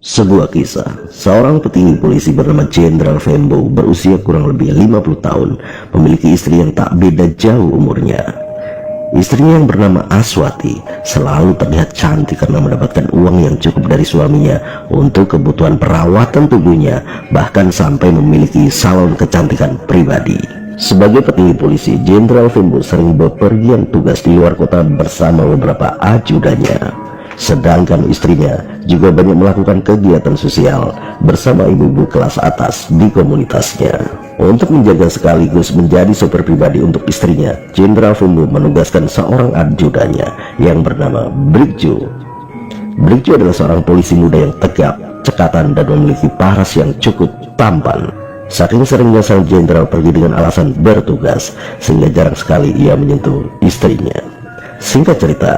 Sebuah kisah, seorang petinggi polisi bernama Jenderal Fembo berusia kurang lebih 50 tahun memiliki istri yang tak beda jauh umurnya. Istrinya yang bernama Aswati selalu terlihat cantik karena mendapatkan uang yang cukup dari suaminya untuk kebutuhan perawatan tubuhnya, bahkan sampai memiliki salon kecantikan pribadi. Sebagai petinggi polisi, Jenderal Fembo sering bepergian tugas di luar kota bersama beberapa ajudannya. Sedangkan istrinya juga banyak melakukan kegiatan sosial bersama ibu-ibu kelas atas di komunitasnya. Untuk menjaga sekaligus menjadi sopir pribadi untuk istrinya, Jenderal Fembo menugaskan seorang ajudannya yang bernama Brigjo. Brigjo adalah seorang polisi muda yang tegap, cekatan, dan memiliki paras yang cukup tampan. Saking seringnya sang jenderal pergi dengan alasan bertugas, sehingga jarang sekali ia menyentuh istrinya. Singkat cerita,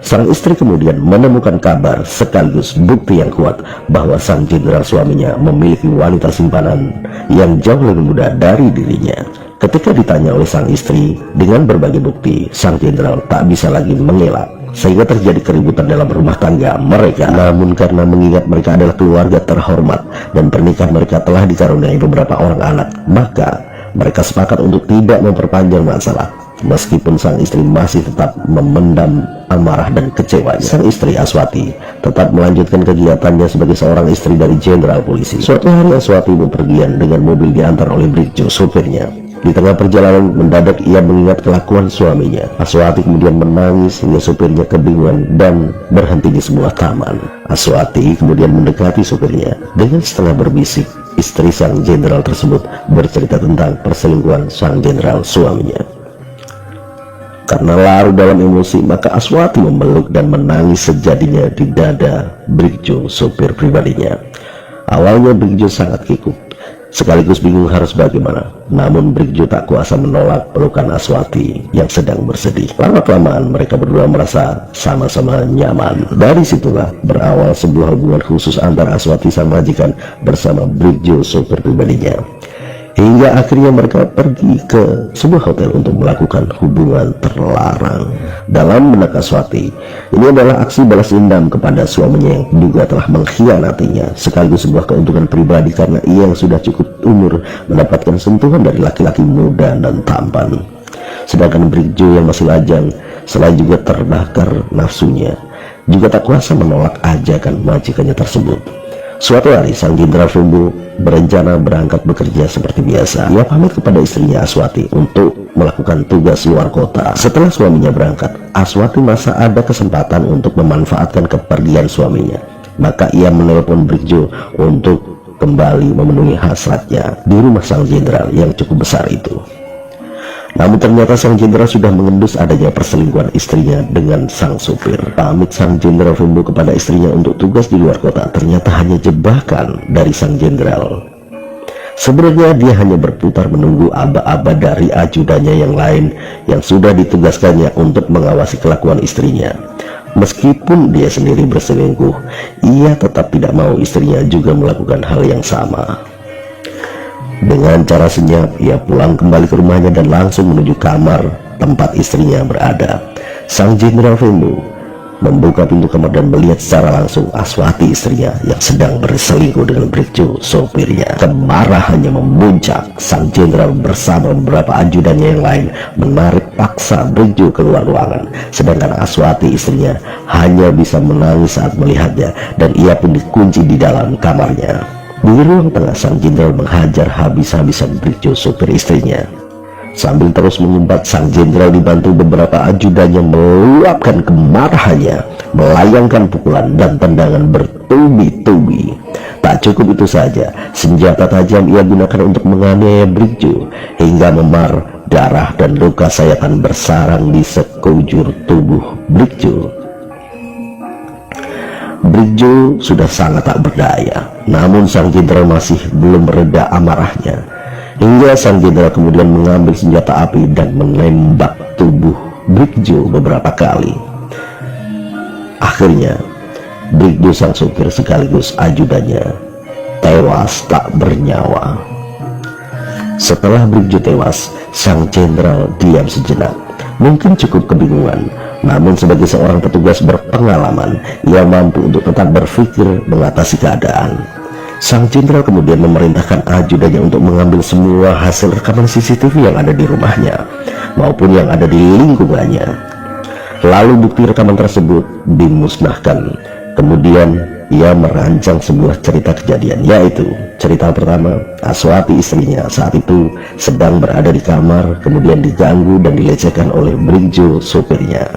sang istri kemudian menemukan kabar sekaligus bukti yang kuat bahwa sang jenderal suaminya memiliki wanita simpanan yang jauh lebih muda dari dirinya. Ketika ditanya oleh sang istri dengan berbagai bukti, sang jenderal tak bisa lagi mengelak, sehingga terjadi keributan dalam rumah tangga mereka. Namun karena mengingat mereka adalah keluarga terhormat dan pernikahan mereka telah dikaruniai beberapa orang anak, maka mereka sepakat untuk tidak memperpanjang masalah. Meskipun sang istri masih tetap memendam amarah dan kecewa, sang istri Aswati tetap melanjutkan kegiatannya sebagai seorang istri dari jenderal polisi. Suatu hari Aswati bepergian dengan mobil diantar oleh Brigjo, sopirnya. Di tengah perjalanan mendadak ia mengingat kelakuan suaminya. Aswati kemudian menangis hingga sopirnya kebingungan dan berhenti di sebuah taman. Aswati kemudian mendekati sopirnya dengan setengah berbisik. Istri sang jenderal tersebut bercerita tentang perselingkuhan sang jenderal suaminya. Karena larut dalam emosi, maka Aswati memeluk dan menangis sejadinya di dada Brigjo, sopir pribadinya. Awalnya Brigjo sangat kikuk, sekaligus bingung harus bagaimana. Namun Brigjo tak kuasa menolak pelukan Aswati yang sedang bersedih. Lama-kelamaan mereka berdua merasa sama-sama nyaman. Dari situlah berawal sebuah hubungan khusus antara Aswati sang majikan bersama Brigjo, sopir pribadinya. Hingga akhirnya mereka pergi ke sebuah hotel untuk melakukan hubungan terlarang. Dalam benak Aswati, ini adalah aksi balas dendam kepada suaminya yang juga telah mengkhianatinya, sekaligus sebuah keuntungan pribadi karena ia yang sudah cukup umur mendapatkan sentuhan dari laki-laki muda dan tampan. Sedangkan Brigjo yang masih lajang, selain juga terbakar nafsunya, juga tak kuasa menolak ajakan majikannya tersebut. Suatu hari sang jenderal Fembo berencana berangkat bekerja seperti biasa. Ia pamit kepada istrinya Aswati untuk melakukan tugas luar kota. Setelah suaminya berangkat, Aswati merasa ada kesempatan untuk memanfaatkan kepergian suaminya. Maka ia menelpon Brigjo untuk kembali memenuhi hasratnya di rumah sang jenderal yang cukup besar itu. Namun ternyata sang jenderal sudah mengendus adanya perselingkuhan istrinya dengan sang supir. Pamit sang jenderal Fembo kepada istrinya untuk tugas di luar kota ternyata hanya jebakan dari sang jenderal. Sebenarnya dia hanya berputar menunggu aba-aba dari ajudannya yang lain yang sudah ditugaskannya untuk mengawasi kelakuan istrinya. Meskipun dia sendiri berselingkuh, ia tetap tidak mau istrinya juga melakukan hal yang sama. Dengan cara senyap, ia pulang kembali ke rumahnya dan langsung menuju kamar tempat istrinya berada. Sang jenderal Fembo membuka pintu kamar dan melihat secara langsung Aswati istrinya yang sedang berselingkuh dengan Brigjo, sopirnya. Kemarahannya memuncak. Sang jenderal bersama beberapa ajudannya yang lain menarik paksa Brigjo keluar ruangan. Sedangkan Aswati istrinya hanya bisa menangis saat melihatnya dan ia pun dikunci di dalam kamarnya. Di ruang tengah, sang jenderal menghajar habis-habisan Brigjo, sopir istrinya. Sambil terus mengumpat, sang jenderal dibantu beberapa ajudannya meluapkan kemarahannya, melayangkan pukulan dan tendangan bertubi-tubi. Tak cukup itu saja, senjata tajam ia gunakan untuk menganiaya Brigjo hingga memar. Darah dan luka sayatan bersarang di sekujur tubuh Brigjo. Brigjo sudah sangat tak berdaya, namun sang jenderal masih belum mereda amarahnya. Hingga sang jenderal kemudian mengambil senjata api dan menembak tubuh Brigjo beberapa kali. Akhirnya, Brigjo sang supir sekaligus ajudannya tewas tak bernyawa. Setelah Brigjo tewas, sang jenderal diam sejenak. mungkin cukup kebingungan. Namun sebagai seorang petugas berpengalaman, ia mampu untuk tetap berpikir mengatasi keadaan. Sang jenderal kemudian memerintahkan ajudannya untuk mengambil semua hasil rekaman CCTV yang ada di rumahnya maupun yang ada di lingkungannya. Lalu bukti rekaman tersebut dimusnahkan. Kemudian ia merancang sebuah cerita kejadian, yaitu cerita pertama, Aswati istrinya saat itu sedang berada di kamar, kemudian diganggu dan dilecehkan oleh Brigjo sopirnya.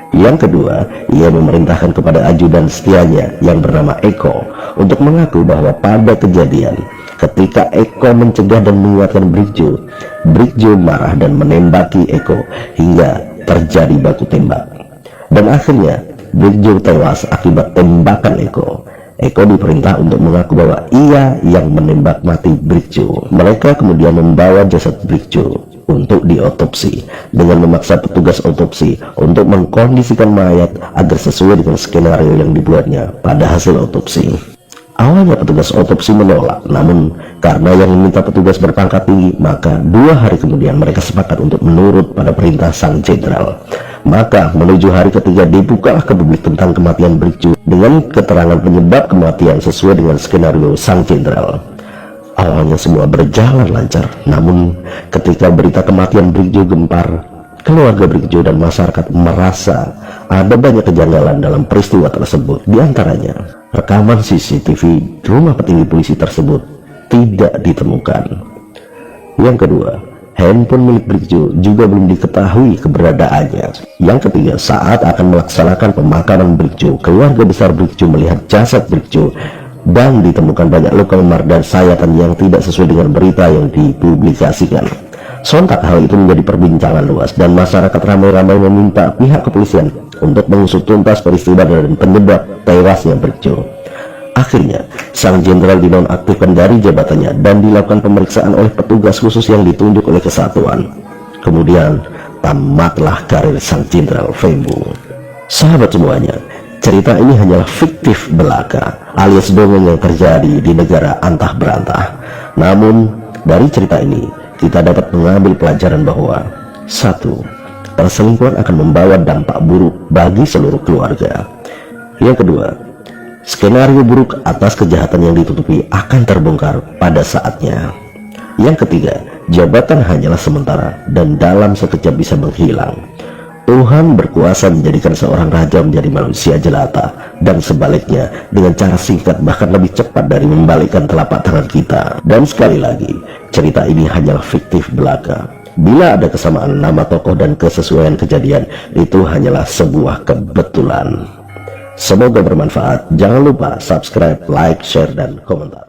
Yang kedua, ia memerintahkan kepada ajudan setianya yang bernama Eko untuk mengaku bahwa pada kejadian ketika Eko mencegah dan menguatkan Brigjo, Brigjo marah dan menembaki Eko hingga terjadi baku tembak. Dan akhirnya Brigjo tewas akibat tembakan Eko. Eko diperintah untuk mengaku bahwa ia yang menembak mati Brigjo. Mereka kemudian membawa jasad Brigjo untuk diotopsi dengan memaksa petugas otopsi untuk mengkondisikan mayat agar sesuai dengan skenario yang dibuatnya pada hasil otopsi. Awalnya petugas otopsi menolak, namun karena yang meminta petugas berpangkat tinggi, maka 2 hari kemudian mereka sepakat untuk menurut pada perintah sang jenderal. Maka menuju hari ketiga dibukalah ke publik tentang kematian Brigjo dengan keterangan penyebab kematian sesuai dengan skenario sang jenderal. Awalnya semua berjalan lancar, namun ketika berita kematian Brigjo gempar, keluarga Brigjo dan masyarakat merasa ada banyak kejanggalan dalam peristiwa tersebut. Di antaranya, rekaman CCTV rumah petinggi polisi tersebut tidak ditemukan. Yang kedua, handphone milik Brigjo juga belum diketahui keberadaannya. Yang ketiga, saat akan melaksanakan pemakaman Brigjo, keluarga besar Brigjo melihat jasad Brigjo dan ditemukan banyak luka memar dan sayatan yang tidak sesuai dengan berita yang dipublikasikan. Sontak hal itu menjadi perbincangan luas dan masyarakat ramai-ramai meminta pihak kepolisian untuk mengusut tuntas peristiwa dan penyebab tewasnya Brigjo. Akhirnya, sang jenderal dinonaktifkan dari jabatannya dan dilakukan pemeriksaan oleh petugas khusus yang ditunjuk oleh kesatuan. Kemudian, tamatlah karir sang jenderal Fembo. Sahabat semuanya, cerita ini hanyalah fiktif belaka alias dongeng yang terjadi di negara antah berantah. Namun, dari cerita ini, kita dapat mengambil pelajaran bahwa 1. Perselingkuhan akan membawa dampak buruk bagi seluruh keluarga. Yang kedua, skenario buruk atas kejahatan yang ditutupi akan terbongkar pada saatnya. Yang ketiga, jabatan hanyalah sementara dan dalam sekejap bisa menghilang. Tuhan berkuasa menjadikan seorang raja menjadi manusia jelata, dan sebaliknya dengan cara singkat bahkan lebih cepat dari membalikkan telapak tangan kita. Dan sekali lagi, cerita ini hanyalah fiktif belaka. Bila ada kesamaan nama tokoh dan kesesuaian kejadian, itu hanyalah sebuah kebetulan. Semoga bermanfaat. Jangan lupa subscribe, like, share, dan komentar.